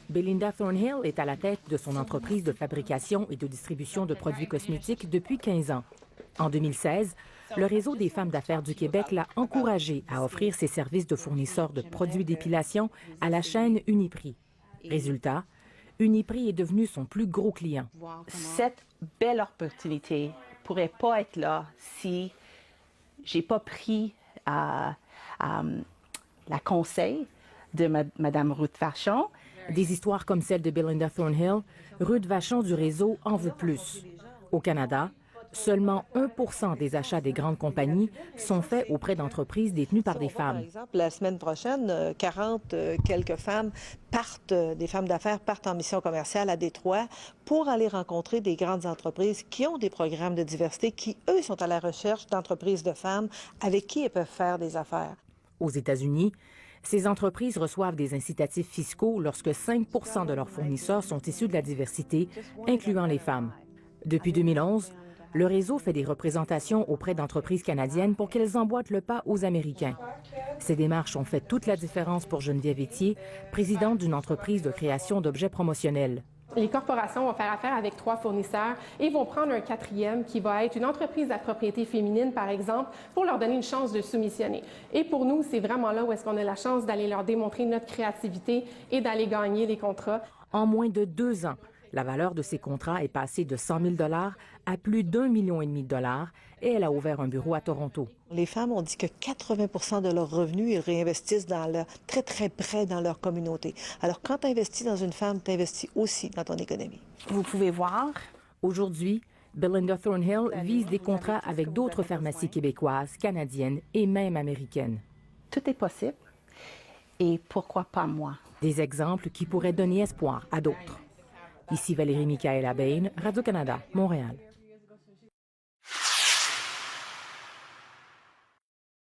Belinda Thornhill est à la tête de son entreprise de fabrication et de distribution de produits cosmétiques depuis 15 ans. En 2016, le Réseau des femmes d'affaires du Québec l'a encouragée à offrir ses services de fournisseur de produits d'épilation à la chaîne Uniprix. Résultat, Uniprix est devenu son plus gros client. Cette belle opportunité pourrait pas être là si j'ai pas pris la conseil de Mme Ruth Vachon. Des histoires comme celle de Belinda Thornhill, Ruth Vachon du réseau en veut plus. Au Canada, seulement 1% des achats des grandes compagnies sont faits auprès d'entreprises détenues par des femmes. Par exemple, la semaine prochaine, 40 quelques femmes des femmes d'affaires partent en mission commerciale à Détroit pour aller rencontrer des grandes entreprises qui ont des programmes de diversité, qui, eux, sont à la recherche d'entreprises de femmes avec qui elles peuvent faire des affaires. Aux États-Unis, ces entreprises reçoivent des incitatifs fiscaux lorsque 5% de leurs fournisseurs sont issus de la diversité, incluant les femmes. Depuis 2011, le réseau fait des représentations auprès d'entreprises canadiennes pour qu'elles emboîtent le pas aux Américains. Ces démarches ont fait toute la différence pour Geneviève Etier, présidente d'une entreprise de création d'objets promotionnels. Les corporations vont faire affaire avec 3 fournisseurs et vont prendre un 4e qui va être une entreprise à propriété féminine, par exemple, pour leur donner une chance de soumissionner. Et pour nous, c'est vraiment là où est-ce qu'on a la chance d'aller leur démontrer notre créativité et d'aller gagner les contrats. En moins de 2 ans, la valeur de ces contrats est passée de 100 000 $ à plus d'1,5 million $ et elle a ouvert un bureau à Toronto. Les femmes ont dit que 80% de leurs revenus, ils réinvestissent très, très près dans leur communauté. Alors, quand tu investis dans une femme, tu investis aussi dans ton économie. Vous pouvez voir. Aujourd'hui, Belinda Thornhill vise des contrats avec d'autres pharmacies québécoises, canadiennes et même américaines. Tout est possible. Et pourquoi pas moi? Des exemples qui pourraient donner espoir à d'autres. Ici Valérie Michaëla Bain, Radio-Canada, Montréal.